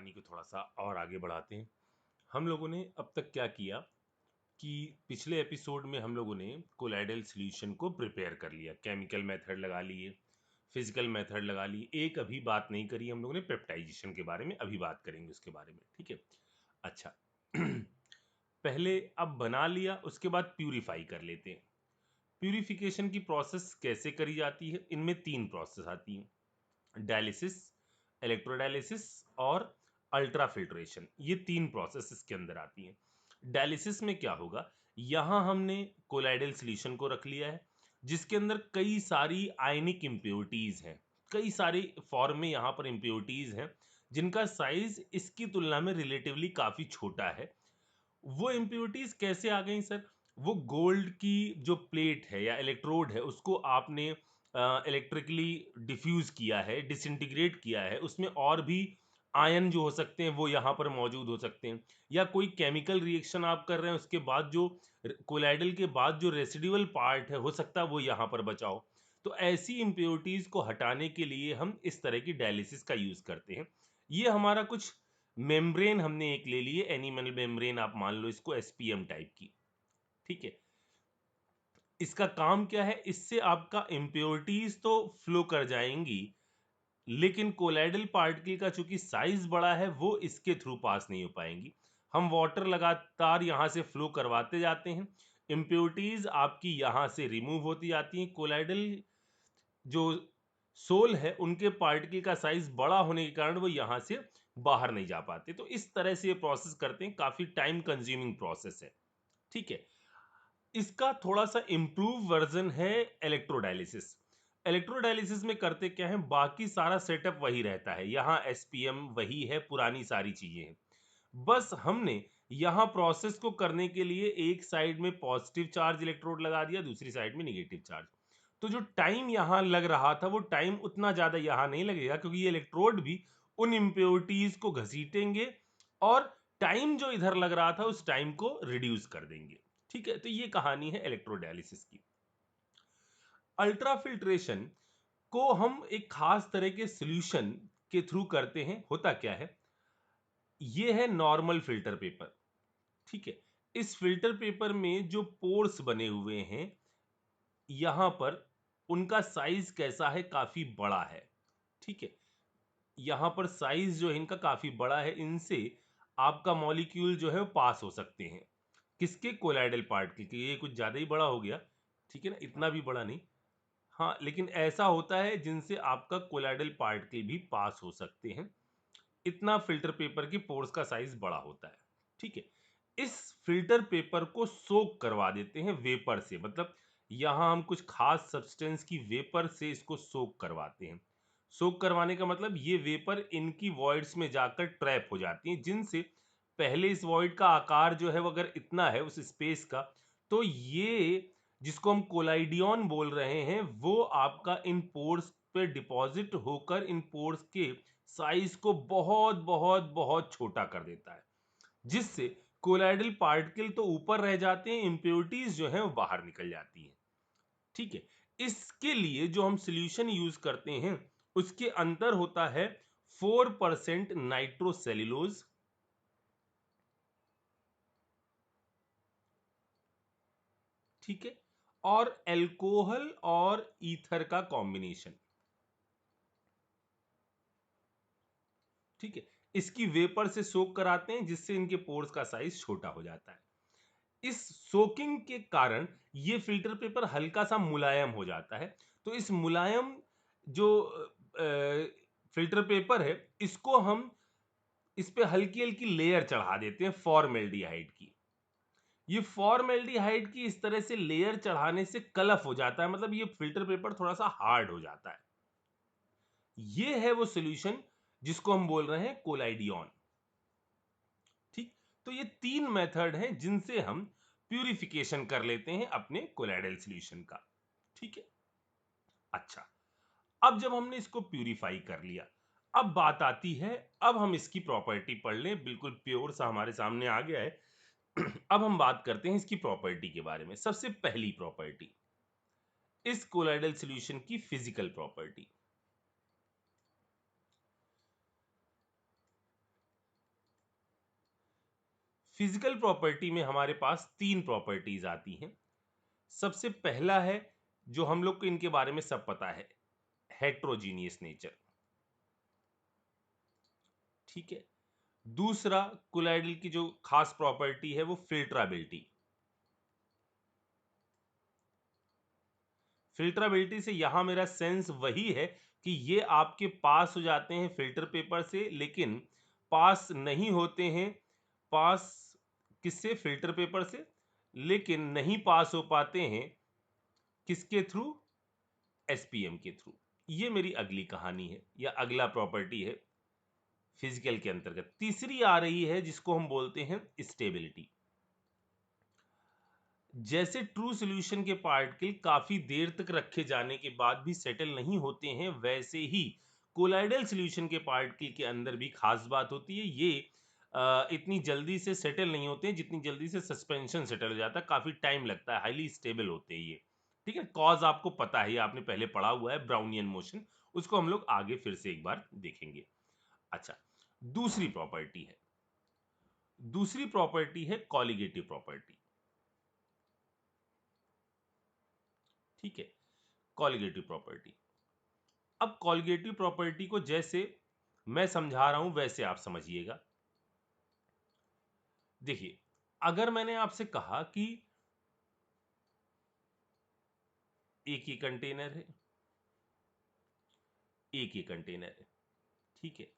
कहानी को थोड़ा सा और आगे बढ़ाते हैं। हम लोगों ने अब तक क्या किया कि पिछले एपिसोड में हम लोगों ने कोलाइडल सॉल्यूशन को प्रिपेयर कर लिया, केमिकल मेथड लगा लिए, फिजिकल मेथड लगा ली। एक अभी बात नहीं करी हम लोगों ने पेप्टाइजेशन के बारे में, अभी बात करेंगे उसके बारे में, ठीक है। अच्छा पहले अब बना लिया, उसके बाद प्यूरिफाई कर लेते हैं। प्यूरिफिकेशन की प्रोसेस कैसे करी जाती है? इनमें 3 प्रोसेस आती हैं, डायलिसिस, इलेक्ट्रोडायलिसिस और अल्ट्रा फिल्ट्रेशन। ये 3 प्रोसेस इसके अंदर आती हैं। डायलिसिस में क्या होगा, यहां हमने कोलाइडल सॉल्यूशन को रख लिया है जिसके अंदर कई सारी आयनिक इम्प्योरिटीज हैं, कई सारे फॉर्म में यहां पर इम्प्योरिटीज हैं जिनका साइज इसकी तुलना में रिलेटिवली काफी छोटा है। वो इम्प्योरिटीज कैसे आ गई सर? वो गोल्ड की जो प्लेट है या इलेक्ट्रोड है उसको आपने इलेक्ट्रिकली डिफ्यूज किया है, डिसइंटीग्रेट किया है, उसमें और भी आयन जो हो सकते हैं वो यहाँ पर मौजूद हो सकते हैं, या कोई केमिकल रिएक्शन आप कर रहे हैं उसके बाद जो कोलाइडल के बाद जो रेसिडुअल पार्ट है हो सकता है वो यहाँ पर बचा हो। तो ऐसी इम्प्योरिटीज को हटाने के लिए हम इस तरह की डायलिसिस का यूज करते हैं। ये हमारा कुछ मेम्ब्रेन हमने एक ले लिए, एनिमल मेम्ब्रेन आप मान लो इसको, एसपीएम टाइप की, ठीक है। इसका काम क्या है, इससे आपका इम्प्योरिटीज तो फ्लो कर जाएंगी लेकिन कोलाइडल पार्टिकल का चूंकि साइज बड़ा है वो इसके थ्रू पास नहीं हो पाएंगी। हम वाटर लगातार यहां से फ्लो करवाते जाते हैं, इम्प्योरिटीज आपकी यहां से रिमूव होती जाती हैं। कोलाइडल जो सोल है उनके पार्टिकल का साइज बड़ा होने के कारण वो यहां से बाहर नहीं जा पाते। तो इस तरह से ये प्रोसेस करते हैं, काफी टाइम कंज्यूमिंग प्रोसेस है, ठीक है। इसका थोड़ा सा इंप्रूव वर्जन है इलेक्ट्रोडायलिसिस। इलेक्ट्रोडायलिसिस में करते क्या है, बाकी सारा सेटअप वही रहता है, यहाँ एसपीएम वही है, पुरानी सारी चीजें हैं। बस हमने यहाँ प्रोसेस को करने के लिए एक साइड में पॉजिटिव चार्ज इलेक्ट्रोड लगा दिया, दूसरी साइड में निगेटिव चार्ज। तो जो टाइम यहाँ लग रहा था वो टाइम उतना ज्यादा यहाँ नहीं लगेगा क्योंकि ये इलेक्ट्रोड भी उन इम्प्योरिटीज को घसीटेंगे और टाइम जो इधर लग रहा था उस टाइम को रिड्यूस कर देंगे, ठीक है। तो ये कहानी है इलेक्ट्रोडायलिसिस की। अल्ट्रा फिल्ट्रेशन को हम एक खास तरह के सॉल्यूशन के थ्रू करते हैं। होता क्या है, ये है नॉर्मल फिल्टर पेपर, ठीक है। इस फिल्टर पेपर में जो पोर्स बने हुए हैं यहां पर उनका साइज कैसा है, काफी बड़ा है, ठीक है। यहां पर साइज जो है इनका काफी बड़ा है, इनसे आपका मॉलिक्यूल जो है वो पास हो सकते हैं। किसके? कोलाइडल पार्टिकल के। ये कुछ ज्यादा ही बड़ा हो गया, ठीक है ना, इतना भी बड़ा नहीं। हाँ, लेकिन ऐसा होता है जिनसे आपका कोलाइडल पार्टिकल भी पास हो सकते हैं। इतना फिल्टर पेपर की पोर्स का साइज बड़ा होता है, ठीक है। इस फिल्टर पेपर को सोक करवा देते हैं वेपर से, मतलब यहां हम कुछ खास सब्सटेंस की वेपर से इसको सोक करवाते हैं। सोक करवाने का मतलब ये वेपर इनकी वॉइड्स में जाकर ट्रैप हो जाती हैं, जिनसे पहले इस वॉइड का आकार जो है वो अगर इतना है उस स्पेस का, तो ये जिसको हम कोलाइडियन बोल रहे हैं वो आपका इन पोर्स पे डिपॉजिट होकर इन पोर्स के साइज को बहुत बहुत बहुत छोटा कर देता है, जिससे कोलाइडल पार्टिकल तो ऊपर रह जाते हैं, इंप्योरिटीज जो है वो बाहर निकल जाती हैं, ठीक है। इसके लिए जो हम सॉल्यूशन यूज करते हैं उसके अंदर होता है 4% नाइट्रोसेल्यूलोज, ठीक है, और अल्कोहल और ईथर का कॉम्बिनेशन, ठीक है। इसकी वेपर से सोक कराते हैं जिससे इनके पोर्स का साइज छोटा हो जाता है। इस सोकिंग के कारण ये फिल्टर पेपर हल्का सा मुलायम हो जाता है। तो इस मुलायम जो फिल्टर पेपर है इसको हम इस पे हल्की हल्की लेयर चढ़ा देते हैं फॉर्मेल्डिहाइड की। ये फॉर्मेल्डिहाइड की इस तरह से लेयर चढ़ाने से कलफ हो जाता है, मतलब ये फिल्टर पेपर थोड़ा सा हार्ड हो जाता है। ये है वो सॉल्यूशन जिसको हम बोल रहे हैं कोलाइडियन, ठीक। तो ये 3 मेथड हैं जिनसे हम प्यूरिफिकेशन कर लेते हैं अपने कोलाइडल सॉल्यूशन का, ठीक है। अच्छा, अब जब हमने इसको प्यूरिफाई कर लिया, अब बात आती है, अब हम इसकी प्रॉपर्टी पढ़ लें, बिल्कुल प्योर सा हमारे सामने आ गया है। अब हम बात करते हैं इसकी प्रॉपर्टी के बारे में। सबसे पहली प्रॉपर्टी, इस कोलाइडल सॉल्यूशन की फिजिकल प्रॉपर्टी। फिजिकल प्रॉपर्टी में हमारे पास 3 प्रॉपर्टीज आती हैं। सबसे पहला है, जो हम लोग को इनके बारे में सब पता है, हेट्रोजीनियस नेचर। ठीक है। दूसरा, कोलाइडल की जो खास प्रॉपर्टी है वो फिल्ट्राबिलिटी। फिल्ट्राबिलिटी से यहां मेरा सेंस वही है कि ये आपके पास हो जाते हैं फिल्टर पेपर से, लेकिन पास नहीं होते हैं। पास किससे? फिल्टर पेपर से। लेकिन नहीं पास हो पाते हैं किसके थ्रू? एसपीएम के थ्रू। ये मेरी अगली कहानी है या अगला प्रॉपर्टी है फिजिकल के अंतर्गत। तीसरी आ रही है जिसको हम बोलते हैं स्टेबिलिटी। जैसे ट्रू सॉल्यूशन के पार्टिकल काफी देर तक रखे जाने के बाद भी सेटल नहीं होते हैं, वैसे ही कोलाइडल सॉल्यूशन के पार्टिकल के अंदर भी खास बात होती है, ये इतनी जल्दी से सेटल नहीं होते हैं जितनी जल्दी से सस्पेंशन सेटल हो जाता है। काफी टाइम लगता है, हाईली स्टेबल होते हैं ये। ठीक है। कॉज आपको पता है, ये आपने पहले पढ़ा हुआ है, ब्राउनियन मोशन। उसको हम लोग आगे फिर से एक बार देखेंगे। अच्छा, दूसरी प्रॉपर्टी है, दूसरी प्रॉपर्टी है कॉलिगेटिव प्रॉपर्टी। ठीक है। Colligative property. अब कॉलिगेटिव प्रॉपर्टी को जैसे मैं समझा रहा हूं वैसे आप समझिएगा। देखिए, अगर मैंने आपसे कहा कि एक ही कंटेनर है, एक ही कंटेनर है, ठीक है।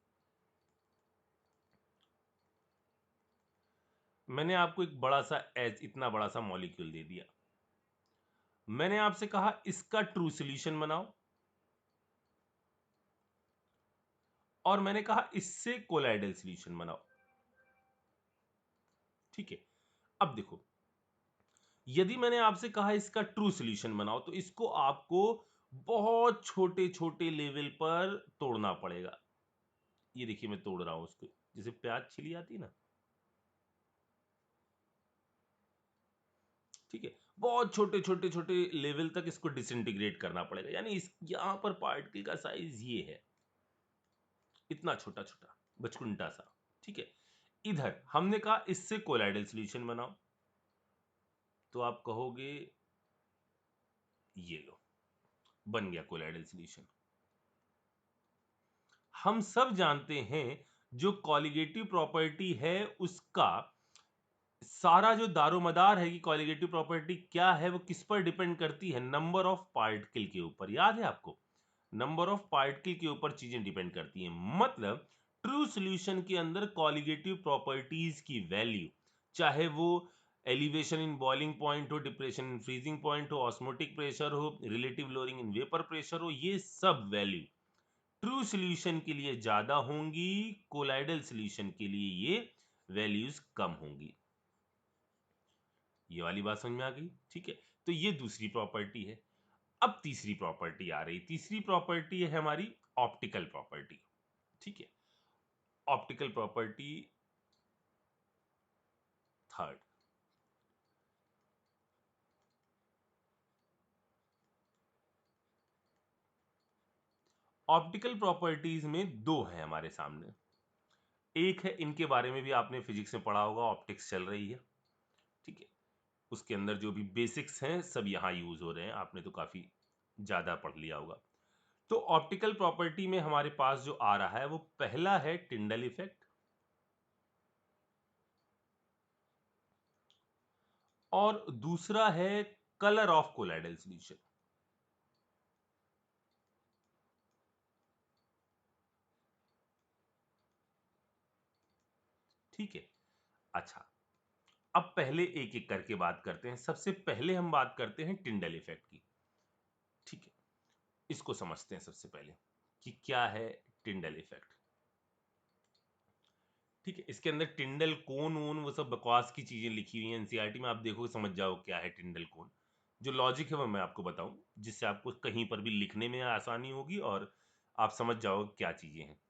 मैंने आपको एक बड़ा सा इतना बड़ा सा मॉलिक्यूल दे दिया। मैंने आपसे कहा इसका ट्रू सॉल्यूशन बनाओ, और मैंने कहा इससे कोलाइडल सॉल्यूशन बनाओ। ठीक है। अब देखो, यदि मैंने आपसे कहा इसका ट्रू सॉल्यूशन बनाओ, तो इसको आपको बहुत छोटे छोटे लेवल पर तोड़ना पड़ेगा। ये देखिए मैं तोड़ रहा हूं उसको, जैसे प्याज छिली आती है ना। ठीक है। बहुत छोटे छोटे छोटे लेवल तक इसको डिसइंटीग्रेट करना पड़ेगा, यानी इस यहां पर पार्टिकल का साइज ये है, इतना छोटा छोटा बचकुंटा सा। ठीक है। इधर हमने कहा इससे कोलाइडल सॉल्यूशन बनाओ, तो आप कहोगे ये लो, बन गया कोलाइडल सॉल्यूशन। हम सब जानते हैं जो कॉलिगेटिव प्रॉपर्टी है उसका सारा जो दारोमदार है कि कॉलिगेटिव प्रॉपर्टी क्या है, वो किस पर डिपेंड करती है? नंबर ऑफ पार्टिकल के ऊपर। याद है आपको? नंबर ऑफ पार्टिकल के ऊपर चीजें डिपेंड करती हैं। मतलब ट्रू सॉल्यूशन के अंदर कॉलिगेटिव प्रॉपर्टीज की वैल्यू, चाहे वो एलिवेशन इन बॉइलिंग पॉइंट हो, डिप्रेशन इन फ्रीजिंग पॉइंट हो, ऑस्मोटिक प्रेशर हो, relative lowering in vapour pressure हो, ये सब वैल्यू ट्रू सॉल्यूशन के लिए ज्यादा होंगी, कोलाइडल सॉल्यूशन के लिए ये वैल्यूज कम होंगी। ये वाली बात समझ में आ गई? ठीक है। तो ये दूसरी प्रॉपर्टी है। अब तीसरी प्रॉपर्टी आ रही। तीसरी प्रॉपर्टी है हमारी ऑप्टिकल प्रॉपर्टी। ठीक है। Optical property third. Optical properties में दो है हमारे सामने। एक है, इनके बारे में भी आपने फिजिक्स में पढ़ा होगा, ऑप्टिक्स चल रही है। ठीक है। उसके अंदर जो भी बेसिक्स हैं सब यहां यूज हो रहे हैं, आपने तो काफी ज्यादा पढ़ लिया होगा। तो ऑप्टिकल प्रॉपर्टी में हमारे पास जो आ रहा है वो पहला है टिंडल इफेक्ट, और दूसरा है कलर ऑफ कोलाइडल सॉल्यूशन। ठीक है। अच्छा, अब पहले एक एक करके बात करते हैं। सबसे पहले हम बात करते हैं टिंडल इफेक्ट की। ठीक है। इसको समझते हैं सबसे पहले कि क्या है टिंडल इफेक्ट। ठीक है। इसके अंदर टिंडल कोन वोन वो सब बकवास की चीजें लिखी हुई हैं, एनसीईआरटी में आप देखो समझ जाओ क्या है टिंडल कोन। जो लॉजिक है वो मैं आपको बताऊं, जिससे आपको कहीं पर भी लिखने में आसानी होगी और आप समझ जाओ क्या चीजें हैं।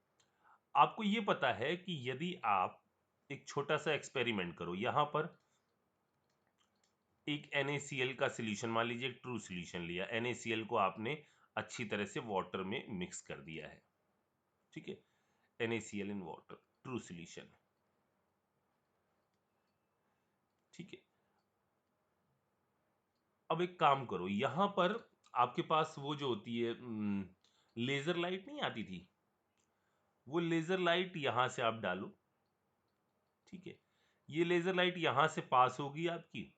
आपको ये पता है कि यदि आप एक छोटा सा एक्सपेरिमेंट करो, यहां पर एक NaCl का सॉल्यूशन, मान लीजिए एक ट्रू सॉल्यूशन लिया, NaCl को आपने अच्छी तरह से वाटर में मिक्स कर दिया है। ठीक है। NaCl in water, true solution. ठीक है। अब एक काम करो, यहां पर आपके पास वो जो होती है लेजर लाइट नहीं आती थी, वो लेजर लाइट यहां से आप डालो। ठीक है, ये लेजर लाइट यहां से पास होगी आपकी,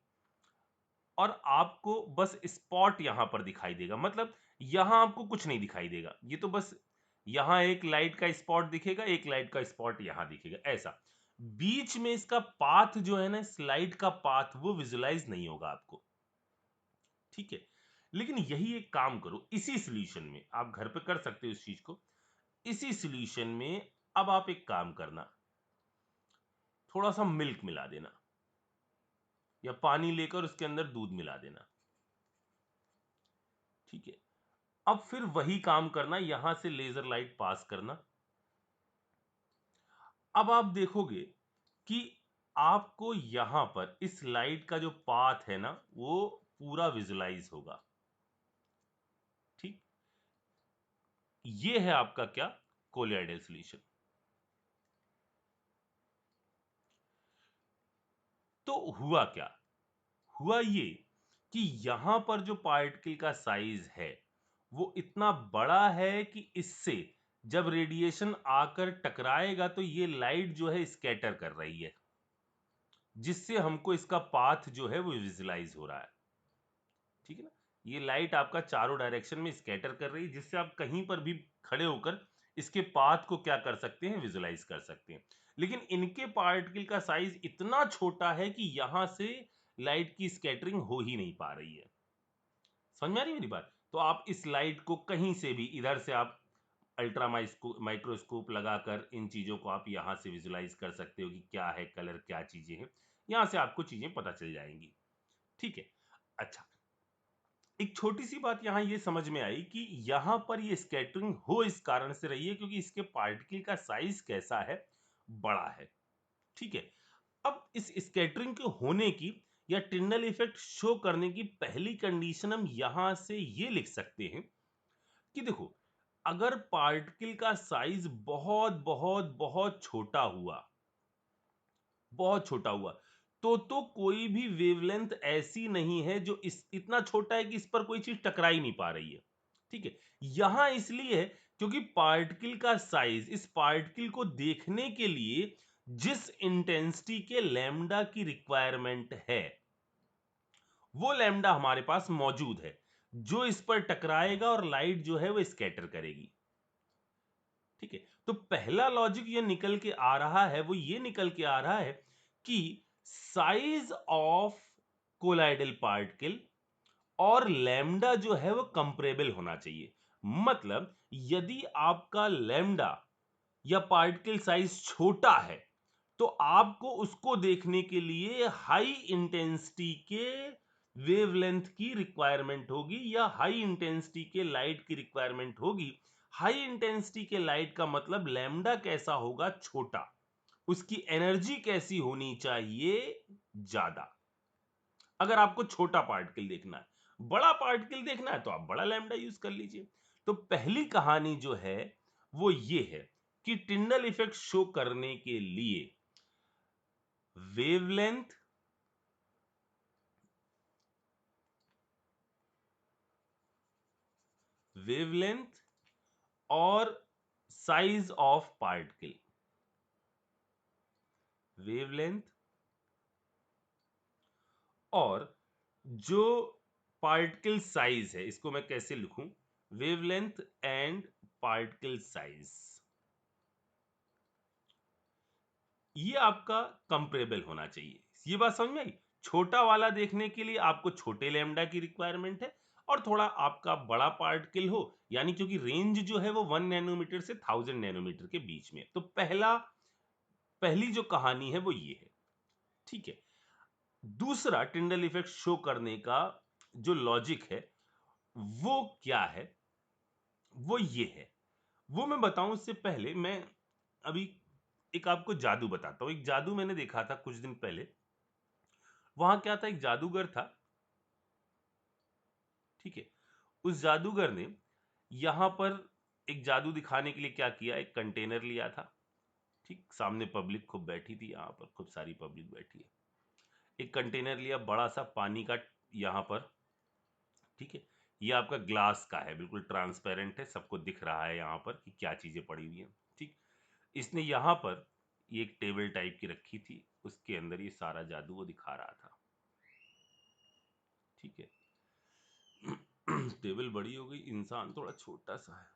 और आपको बस स्पॉट यहां पर दिखाई देगा। मतलब यहां आपको कुछ नहीं दिखाई देगा, ये तो बस यहां एक लाइट का स्पॉट दिखेगा, एक लाइट का स्पॉट यहां दिखेगा, ऐसा। बीच में इसका पाथ जो है ना, इस लाइट का पाथ, वो विजुलाइज नहीं होगा आपको। ठीक है, लेकिन यही एक काम करो, इसी सॉल्यूशन में आप घर पे कर सकते हो इस चीज को। इसी सॉल्यूशन में अब आप एक काम करना, थोड़ा सा मिल्क मिला देना, या पानी लेकर उसके अंदर दूध मिला देना। ठीक है, अब फिर वही काम करना, यहां से लेजर लाइट पास करना। अब आप देखोगे कि आपको यहां पर इस लाइट का जो पाथ है ना, वो पूरा विजुलाइज होगा। ठीक, ये है आपका क्या, कोलियॉइडल सॉल्यूशन। तो हुआ क्या, हुआ ये कि यहां पर जो पार्टिकल का साइज है वो इतना बड़ा है कि इससे जब रेडिएशन आकर टकराएगा तो ये लाइट जो है स्कैटर कर रही है, जिससे हमको इसका पाथ जो है वो विजुलाइज हो रहा है। ठीक है ना, ये लाइट आपका चारों डायरेक्शन में स्कैटर कर रही है, जिससे आप कहीं पर भी खड़े होकर इसके पाथ को क्या कर सकते हैं, विजुलाइज कर सकते हैं। लेकिन इनके पार्टिकल का साइज इतना छोटा है कि यहां से लाइट की स्कैटरिंग हो ही नहीं पा रही है। समझ में आ रही है मेरी बात? तो आप इस लाइट को कहीं से भी, इधर से आप अल्ट्रा माइक्रोस्कोप लगाकर इन चीजों को आप यहां से विजुलाइज कर सकते हो कि क्या है कलर, क्या चीजें हैं। यहां से आपको चीजें पता चल जाएंगी। ठीक है, अच्छा, एक छोटी सी बात यहां ये समझ में आई कि यहां पर ये स्कैटरिंग हो इस कारण से रही है क्योंकि इसके पार्टिकल का साइज कैसा है, बड़ा है। ठीक है, अब इस स्कैटरिंग के होने की या टिंडल इफेक्ट शो करने की पहली कंडीशन हम यहां से ये लिख सकते हैं कि देखो, अगर पार्टिकल का साइज बहुत बहुत बहुत छोटा हुआ, बहुत छोटा हुआ, तो कोई भी वेवलेंथ ऐसी नहीं है जो इस इतना छोटा है कि इस पर कोई चीज टकरा ही नहीं पा रही है। ठीक है, यहां इसलिए है क्योंकि पार्टिकल का साइज इस पार्टिकल को देखने के लिए जिस इंटेंसिटी के लैम्डा की रिक्वायरमेंट है, वो लैम्डा हमारे पास मौजूद है, जो इस पर टकराएगा और लाइट जो है वो स्कैटर करेगी। ठीक है, तो पहला लॉजिक ये निकल के आ रहा है, वो ये निकल के आ रहा है कि साइज ऑफ कोलाइडल पार्टिकल और लैम्डा जो है वो कंपरेबल होना चाहिए। मतलब यदि आपका लैम्डा या पार्टिकल साइज छोटा है, तो आपको उसको देखने के लिए हाई इंटेंसिटी के वेवलेंथ की रिक्वायरमेंट होगी, या हाई इंटेंसिटी के लाइट की रिक्वायरमेंट होगी। हाई इंटेंसिटी के लाइट का मतलब लैम्डा कैसा होगा, छोटा, उसकी एनर्जी कैसी होनी चाहिए, ज्यादा। अगर आपको छोटा पार्टिकल देखना है, बड़ा पार्टिकल देखना है तो आप बड़ा लैम्डा यूज कर लीजिए। तो पहली कहानी जो है वो ये है कि टिंडल इफेक्ट शो करने के लिए वेवलेंथ, वेवलेंथ और साइज ऑफ पार्टिकल, वेवलेंथ और जो पार्टिकल साइज है, इसको मैं कैसे लिखूं, वेवलेंथ एंड पार्टिकल साइज, ये आपका कंपेरेबल होना चाहिए। ये बात समझ में आई? छोटा वाला देखने के लिए आपको छोटे लैम्डा की रिक्वायरमेंट है, और थोड़ा आपका बड़ा पार्टिकल हो, यानी क्योंकि रेंज जो है वो 1 नैनोमीटर से 1000 नैनोमीटर के बीच में। तो पहली जो कहानी है वो ये है। ठीक है, दूसरा टिंडल इफेक्ट शो करने का जो लॉजिक है वो क्या है, वो ये है। वो मैं बताऊं उससे पहले मैं अभी एक आपको जादू बताता हूं। एक जादू मैंने देखा था कुछ दिन पहले। वहां क्या था, एक जादूगर था। ठीक है, उस जादूगर ने यहां पर एक जादू दिखाने के लिए क्या किया, एक कंटेनर लिया था। ठीक, सामने पब्लिक खूब बैठी थी, यहां पर खूब सारी पब्लिक बैठी है। एक कंटेनर लिया बड़ा सा पानी का यहाँ पर, ठीक है, ये आपका ग्लास का है, बिल्कुल ट्रांसपेरेंट है, सबको दिख रहा है यहाँ पर कि क्या चीजें पड़ी हुई हैं, ठीक। इसने यहाँ पर ये एक टेबल टाइप की रखी थी, उसके अंदर ये सारा जादू वो दिखा रहा था, ठीक है। टेबल बड़ी हो गई, इंसान थोड़ा छोटा सा है,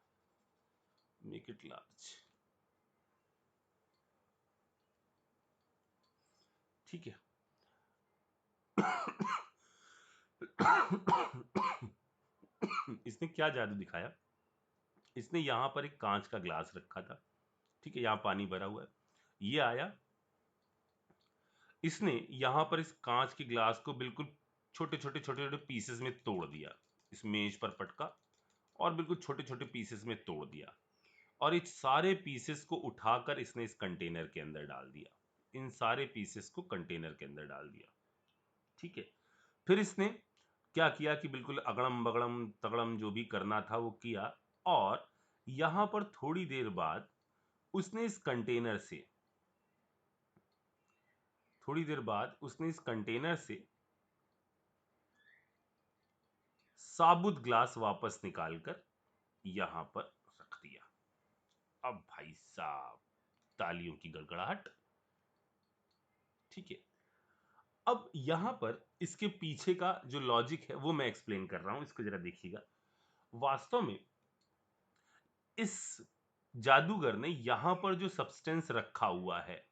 मेक इट लार्ज, ठीक है। इसने क्या जादू दिखाया, इसने यहां पर एक कांच का ग्लास रखा था, ठीक है, यहां पानी भरा हुआ है, ये आया, इसने यहां पर इस कांच के ग्लास को बिल्कुल छोटे छोटे छोटे छोटे पीसेस में तोड़ दिया, इस मेज पर पटका और बिल्कुल छोटे छोटे पीसेस में तोड़ दिया, और इस सारे पीसेस को उठाकर इसने इस कंटेनर के अंदर डाल दिया, इन सारे पीसेस को कंटेनर के अंदर डाल दिया, ठीक है। फिर इसने क्या किया कि बिल्कुल अगड़म बगड़म तगड़म जो भी करना था वो किया, और यहां पर थोड़ी देर बाद उसने इस कंटेनर से थोड़ी देर बाद उसने इस कंटेनर से साबुत ग्लास वापस निकालकर यहां पर रख दिया। अब भाई साहब, तालियों की गड़गड़ाहट, ठीक है। अब यहां पर इसके पीछे का जो लॉजिक है वो मैं एक्सप्लेन कर रहा हूं, इसको जरा देखिएगा। वास्तव में इस जादूगर ने यहां पर जो सब्सटेंस रखा हुआ है,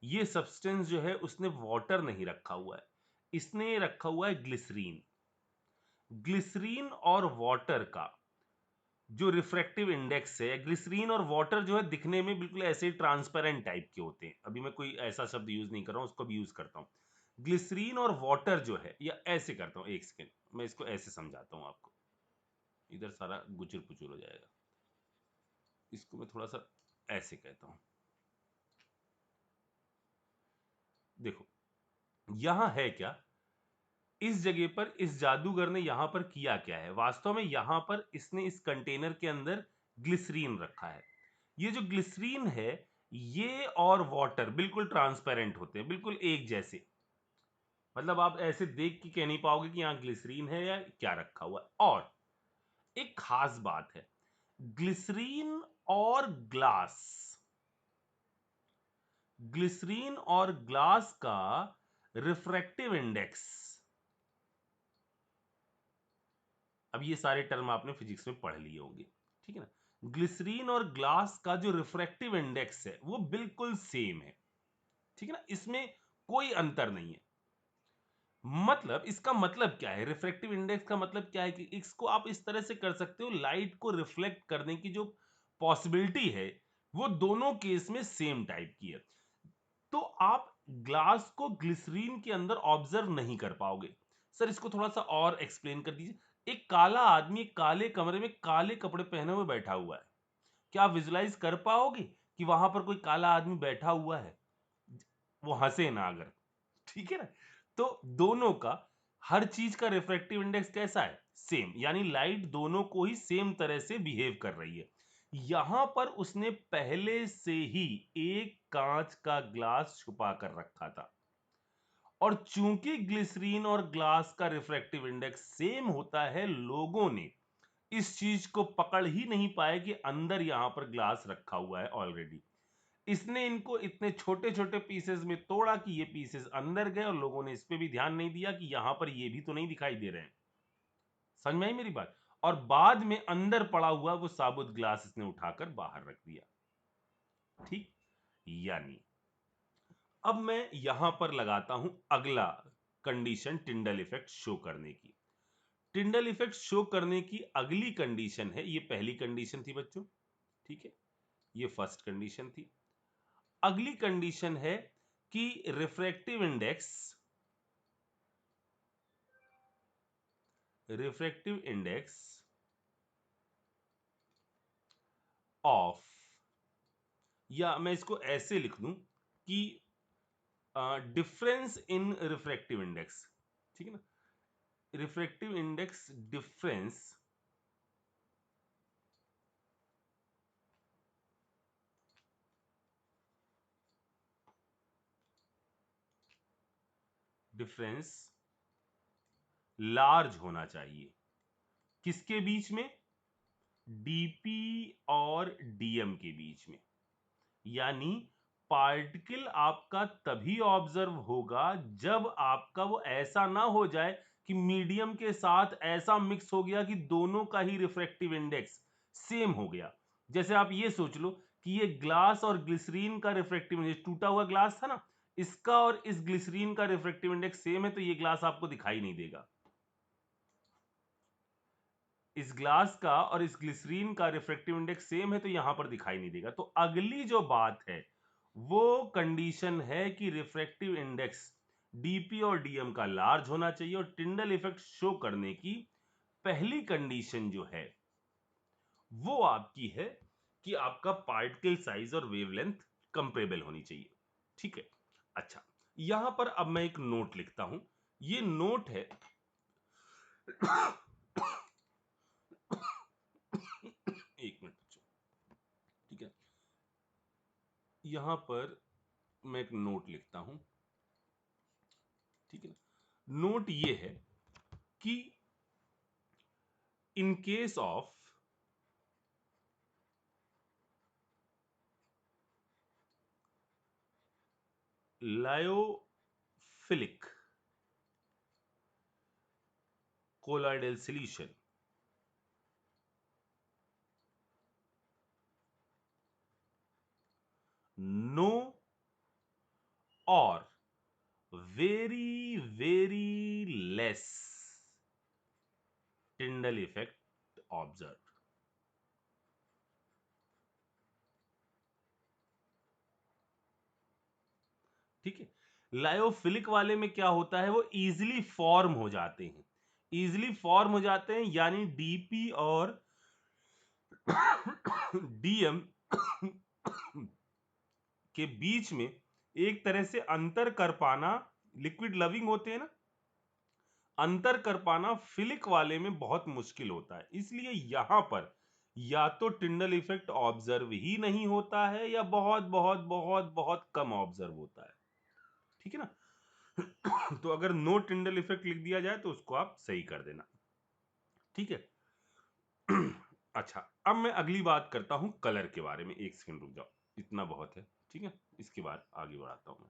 ये सब्सटेंस जो है उसने वाटर नहीं रखा हुआ है, इसने रखा हुआ है ग्लिसरीन। ग्लिसरीन और वाटर का जो रिफ्रैक्टिव इंडेक्स है, ग्लिसरीन और वाटर जो है दिखने में बिल्कुल ऐसे ट्रांसपेरेंट टाइप के होते हैं, अभी मैं कोई ऐसा शब्द यूज नहीं कर रहा हूं, उसको भी यूज करता हूं। ग्लिसरीन और वाटर जो है, या ऐसे करता हूं, एक सेकेंड मैं इसको ऐसे समझाता हूं आपको, इधर सारा गुचुर पुचुर हो जाएगा, इसको मैं थोड़ा सा ऐसे कहता हूं। देखो यहां है क्या, इस जगह पर इस जादूगर ने यहां पर किया क्या है, वास्तव में यहां पर इसने इस कंटेनर के अंदर ग्लिसरीन रखा है। ये जो ग्लिसरीन है, ये और वाटर बिल्कुल ट्रांसपेरेंट होते हैं, बिल्कुल एक जैसे, मतलब आप ऐसे देख के कह नहीं पाओगे कि यहां ग्लिसरीन है या क्या रखा हुआ है। और एक खास बात है, ग्लिसरीन और ग्लास, ग्लिसरीन और ग्लास का रिफ्रैक्टिव इंडेक्स, अब ये सारे टर्म आपने फिजिक्स में पढ़ लिए होंगे, ठीक है ना। ग्लिसरीन और ग्लास का जो रिफ्रैक्टिव इंडेक्स है वो बिल्कुल सेम है, ठीक है ना, इसमें कोई अंतर नहीं है। मतलब इसका मतलब क्या है, रिफ्रैक्टिव इंडेक्स का मतलब क्या है कि इसको आप इस तरह से कर सकते हो, लाइट को रिफ्लेक्ट करने की जो पॉसिबिलिटी है वो दोनों केस में सेम टाइप की है। तो आप ग्लास को ग्लिसरीन के अंदर ऑब्जर्व नहीं कर पाओगे। सर इसको थोड़ा सा और एक्सप्लेन कर दीजिए। एक काला आदमी एक काले कमरे में काले कपड़े पहने हुए बैठा हुआ है, क्या आप विजुलाइज कर पाओगे कि वहां पर कोई काला आदमी बैठा हुआ है, वो हंसे ना अगर, ठीक है ना। तो दोनों का, हर चीज का रिफ्रैक्टिव इंडेक्स कैसा है, सेम, यानी लाइट दोनों को ही सेम तरह से बिहेव कर रही है। यहां पर उसने पहले से ही एक कांच का ग्लास छुपा कर रखा था, और चूंकि ग्लिसरीन और ग्लास का रिफ्रैक्टिव इंडेक्स सेम होता है, लोगों ने इस चीज को पकड़ ही नहीं पाए कि अंदर यहां पर ग्लास रखा हुआ है ऑलरेडी। इसने इनको इतने छोटे छोटे पीसेस में तोड़ा कि ये पीसेस अंदर गए, और लोगों ने इस पे भी ध्यान नहीं दिया कि यहां पर ये भी तो नहीं दिखाई दे रहे हैं। समझ में आई मेरी बात। और बाद में अंदर पड़ा हुआ वो साबुत ग्लास इसने उठाकर बाहर रख दिया, ठीक। यानी अब मैं यहां पर लगाता हूं अगला कंडीशन टिंडल इफेक्ट शो करने की। टिंडल इफेक्ट शो करने की अगली कंडीशन है, ये पहली कंडीशन थी बच्चों, ठीक है, ये फर्स्ट कंडीशन थी। अगली कंडीशन है कि रिफ्रैक्टिव इंडेक्स ऑफ, या मैं इसको ऐसे लिख दूं कि डिफरेंस इन रिफ्रैक्टिव इंडेक्स, ठीक है ना, refractive index difference difference large होना चाहिए। किसके बीच में? डीपी और डीएम के बीच में। यानी पार्टिकल आपका तभी ऑब्जर्व होगा जब आपका वो ऐसा ना हो जाए कि मीडियम के साथ ऐसा मिक्स हो गया कि दोनों का ही रिफ्रैक्टिव इंडेक्स सेम हो गया। जैसे आप ये सोच लो कि ये ग्लास और ग्लिसरीन का रिफ्रैक्टिव इंडेक्स, टूटा हुआ ग्लास था ना, इसका और इस ग्लिसरीन का रिफ्रैक्टिव इंडेक्स सेम है, तो ये ग्लास आपको दिखाई नहीं देगा। इस ग्लास का और इस ग्लिसरीन का रिफ्रैक्टिव इंडेक्स सेम है, तो यहां पर दिखाई नहीं देगा। तो अगली जो बात है वो कंडीशन है कि रिफ्रैक्टिव इंडेक्स डीपी और डीएम का लार्ज होना चाहिए। और टिंडल इफेक्ट शो करने की पहली कंडीशन जो है वो आपकी है कि आपका पार्टिकल साइज और वेवलेंथ कंपेरेबल होनी चाहिए। ठीक है। अच्छा, यहां पर अब मैं एक नोट लिखता हूं। ये नोट है एक मिनट बच्चों, ठीक है। यहां पर मैं एक नोट लिखता हूं, ठीक है। नोट ये है कि in case of lyophilic colloidal solution, no और very very less Tyndall effect observe. ठीक है। लायोफिलिक वाले में क्या होता है, वो इजीली फॉर्म हो जाते हैं। इजीली फॉर्म हो जाते हैं यानी डीपी और डीएम के बीच में एक तरह से अंतर कर पाना, लिक्विड लविंग होते हैं ना, अंतर कर पाना फिलिक वाले में बहुत मुश्किल होता है। इसलिए यहां पर या तो टिंडल इफेक्ट ऑब्जर्व ही नहीं होता है या बहुत बहुत बहुत बहुत कम ऑब्जर्व होता है। ठीक है ना। तो अगर नो टिंडल इफेक्ट लिख दिया जाए तो उसको आप सही कर देना। ठीक है। अच्छा, अब मैं अगली बात करता हूं कलर के बारे में। एक सेकंड रुक जाओ, इतना बहुत है। ठीक है, इसके बाद आगे बढ़ाता हूं मैं।